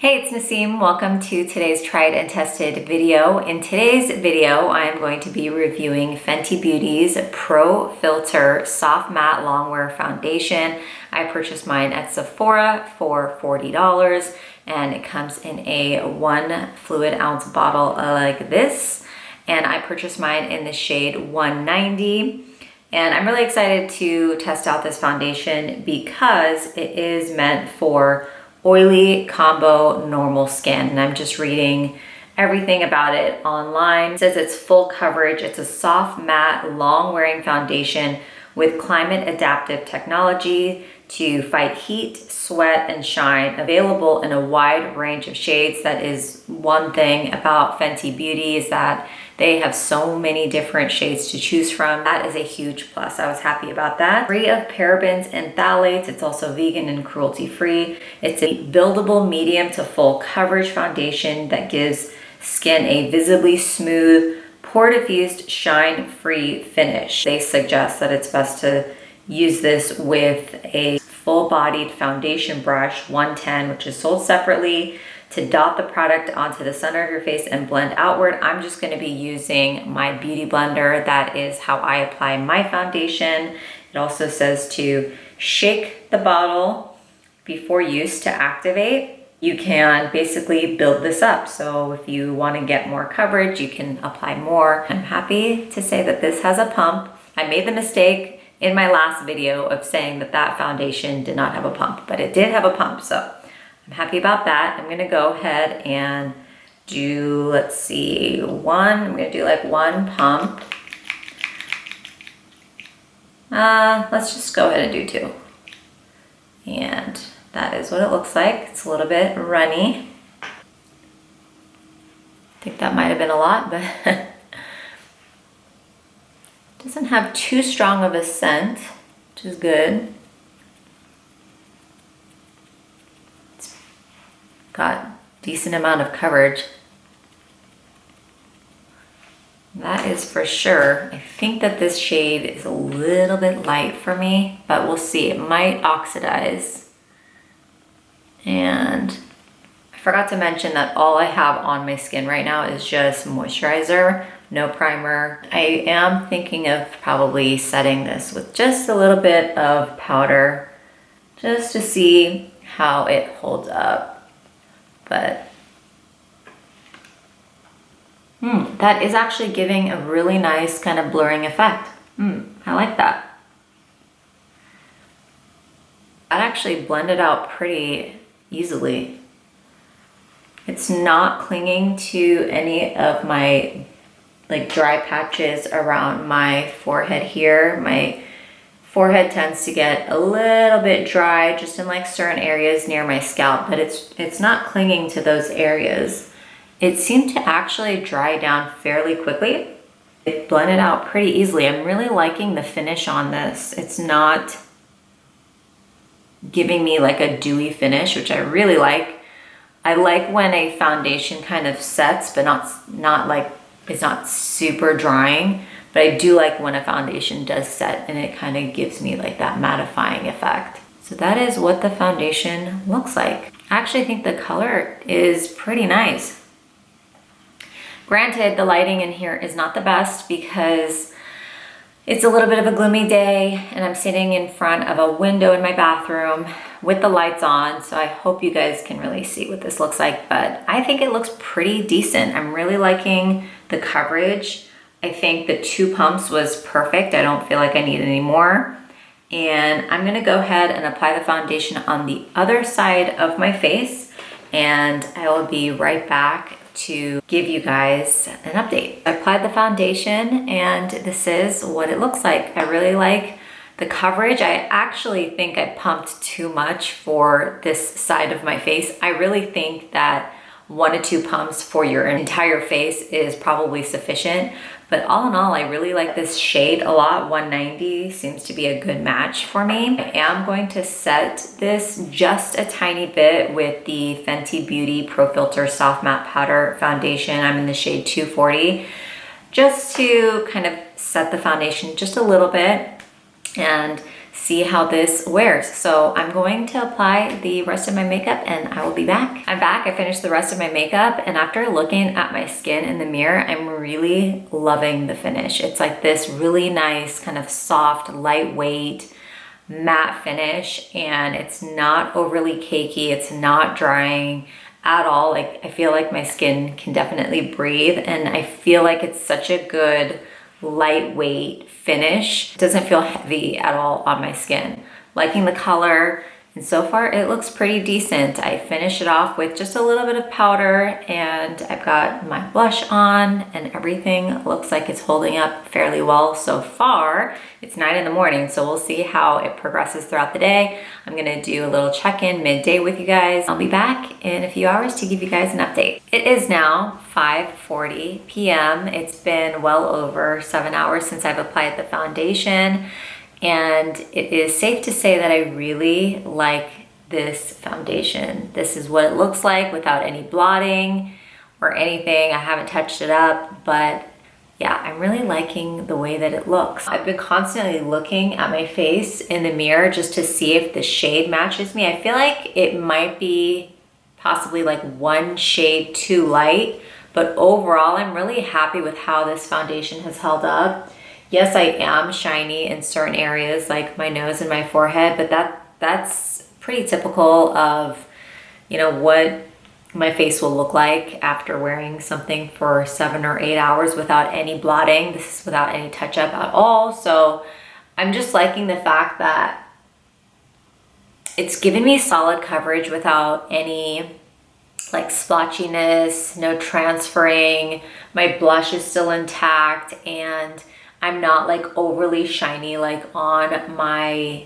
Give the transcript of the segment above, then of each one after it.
Hey, it's Naseem. Welcome to today's tried and tested video. In today's video, I'm going to be reviewing Fenty Beauty's Pro Filt'r Soft Matte Longwear Foundation. I purchased mine at Sephora for $40 and it comes in a 1 fluid ounce bottle like this. And I purchased mine in the shade 190. And I'm really excited to test out this foundation because it is meant for oily combo normal skin, and I'm just reading everything about it online. It says it's full coverage. It's a soft matte long wearing foundation with climate adaptive technology to fight heat, sweat, and shine, available in a wide range of shades. That is one thing about Fenty Beauty, is that they have so many different shades to choose from. That is a huge plus. I was happy about that. Free of parabens and phthalates. It's also vegan and cruelty free. It's a buildable medium to full coverage foundation that gives skin a visibly smooth, pore diffused, shine free finish. They suggest that it's best to use this with a full bodied foundation brush, 110, which is sold separately, to dot the product onto the center of your face and blend outward. I'm just going to be using my beauty blender. That is how I apply my foundation. It also says to shake the bottle before use to activate. You can basically build this up. So if you want to get more coverage, you can apply more. I'm happy to say that this has a pump. I made the mistake in my last video of saying that that foundation did not have a pump, but it did have a pump. So I'm happy about that. I'm gonna go ahead and do, let's see, I'm gonna do like one pump. Let's just go ahead and do two. And that is what it looks like. It's a little bit runny. I think that might have been a lot, but doesn't have too strong of a scent, which is good. Got decent amount of coverage. That is for sure. I think that this shade is a little bit light for me, but we'll see. It might oxidize. And I forgot to mention that all I have on my skin right now is just moisturizer, no primer. I am thinking of probably setting this with just a little bit of powder just to see how it holds up. But that is actually giving a really nice kind of blurring effect. I like that. That actually blended out pretty easily. It's not clinging to any of my like dry patches around my forehead here. My forehead tends to get a little bit dry just in like certain areas near my scalp, but it's not clinging to those areas. It seemed to actually dry down fairly quickly. It blended out pretty easily. I'm really liking the finish on this. It's not giving me like a dewy finish, which I really like. I like when a foundation kind of sets, but not like it's not super drying. But I do like when a foundation does set and it kind of gives me like that mattifying effect. So that is what the foundation looks like. I actually think the color is pretty nice. Granted, the lighting in here is not the best because it's a little bit of a gloomy day and I'm sitting in front of a window in my bathroom with the lights on. So I hope you guys can really see what this looks like, but I think it looks pretty decent. I'm really liking the coverage. I think the 2 pumps was perfect. I don't feel like I need any more. And I'm gonna go ahead and apply the foundation on the other side of my face, and I will be right back to give you guys an update. I applied the foundation and this is what it looks like. I really like the coverage. I actually think I pumped too much for this side of my face. I really think that 1 to 2 pumps for your entire face is probably sufficient. But all in all, I really like this shade a lot. 190 seems to be a good match for me. I am going to set this just a tiny bit with the Fenty Beauty Pro Filt'r Soft Matte Powder Foundation. I'm in the shade 240, just to kind of set the foundation just a little bit and see how this wears. So I'm going to apply the rest of my makeup and I will be back. I'm back, I finished the rest of my makeup, and after looking at my skin in the mirror, I'm really loving the finish. It's like this really nice kind of soft, lightweight, matte finish, and it's not overly cakey, it's not drying at all. Like, I feel like my skin can definitely breathe, and I feel like it's such a good lightweight finish. It doesn't feel heavy at all on my skin. Liking the color, and so far it looks pretty decent. I finished it off with just a little bit of powder, and I've got my blush on, and everything looks like it's holding up fairly well so far. It's 9 in the morning, so we'll see how it progresses throughout the day. I'm gonna do a little check-in midday with you guys. I'll be back in a few hours to give you guys an update. It is now 5:40 p.m. It's been well over 7 hours since I've applied the foundation, and it is safe to say that I really like this foundation. This is what it looks like without any blotting or anything. I haven't touched it up, but yeah, I'm really liking the way that it looks. I've been constantly looking at my face in the mirror just to see if the shade matches me. I feel like it might be possibly like one shade too light, but overall, I'm really happy with how this foundation has held up. Yes, I am shiny in certain areas like my nose and my forehead, but that's pretty typical of, you know, what my face will look like after wearing something for 7 or 8 hours without any blotting. This is without any touch-up at all. So I'm just liking the fact that it's given me solid coverage without any like splotchiness, no transferring. My blush is still intact, and I'm not like overly shiny like on my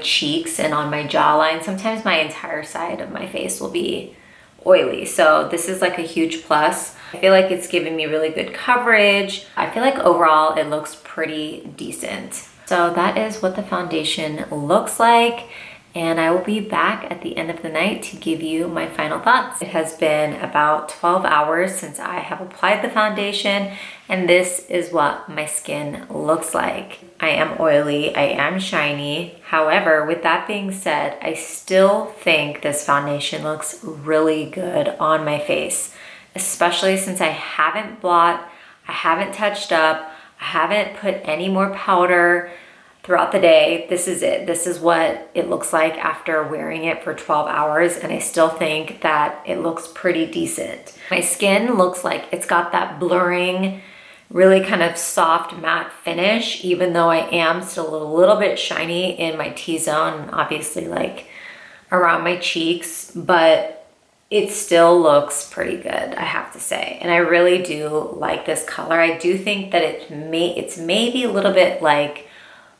cheeks and on my jawline. Sometimes my entire side of my face will be oily, so this is like a huge plus. I feel like it's giving me really good coverage. I feel like overall it looks pretty decent. So that is what the foundation looks like, and I will be back at the end of the night to give you my final thoughts. It has been about 12 hours since I have applied the foundation, and this is what my skin looks like. I am oily, I am shiny. However, with that being said, I still think this foundation looks really good on my face, especially since I haven't blot, I haven't touched up, I haven't put any more powder throughout the day. This is it. This is what it looks like after wearing it for 12 hours, and I still think that it looks pretty decent. My skin looks like it's got that blurring, really kind of soft matte finish, even though I am still a little bit shiny in my T-zone, obviously like around my cheeks, but it still looks pretty good, I have to say. And I really do like this color. I do think that it's maybe a little bit like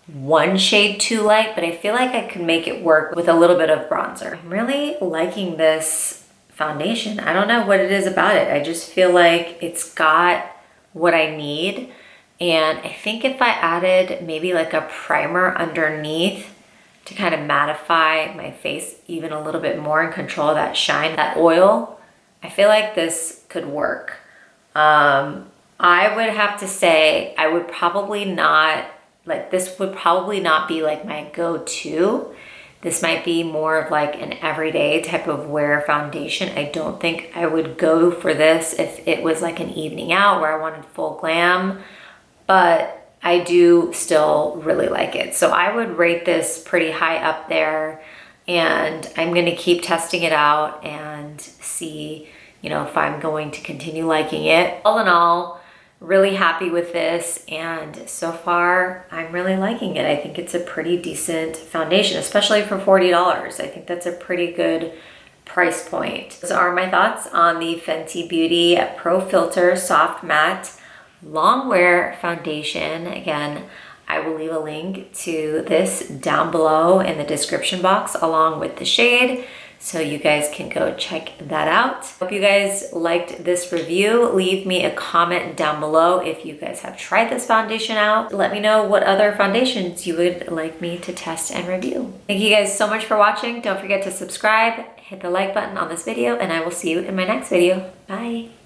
one shade too light, but I feel like I could make it work with a little bit of bronzer. I'm really liking this foundation. I don't know what it is about it. I just feel like it's got what I need. And I think if I added maybe like a primer underneath to kind of mattify my face even a little bit more and control that shine, that oil, I feel like this could work. I would have to say I would probably not, like this would probably not be like my go-to. This might be more of like an everyday type of wear foundation. I don't think I would go for this if it was like an evening out where I wanted full glam, but I do still really like it. So I would rate this pretty high up there, and I'm gonna keep testing it out and see, you know, if I'm going to continue liking it. All in all, really happy with this, and so far I'm really liking it. I think it's a pretty decent foundation, especially for $40. I think that's a pretty good price point. Those are my thoughts on the Fenty Beauty Pro Filt'r Soft Matte Longwear Foundation. Again, I will leave a link to this down below in the description box along with the shade, so you guys can go check that out. Hope you guys liked this review. Leave me a comment down below if you guys have tried this foundation out. Let me know what other foundations you would like me to test and review. Thank you guys so much for watching. Don't forget to subscribe, hit the like button on this video, and I will see you in my next video. Bye.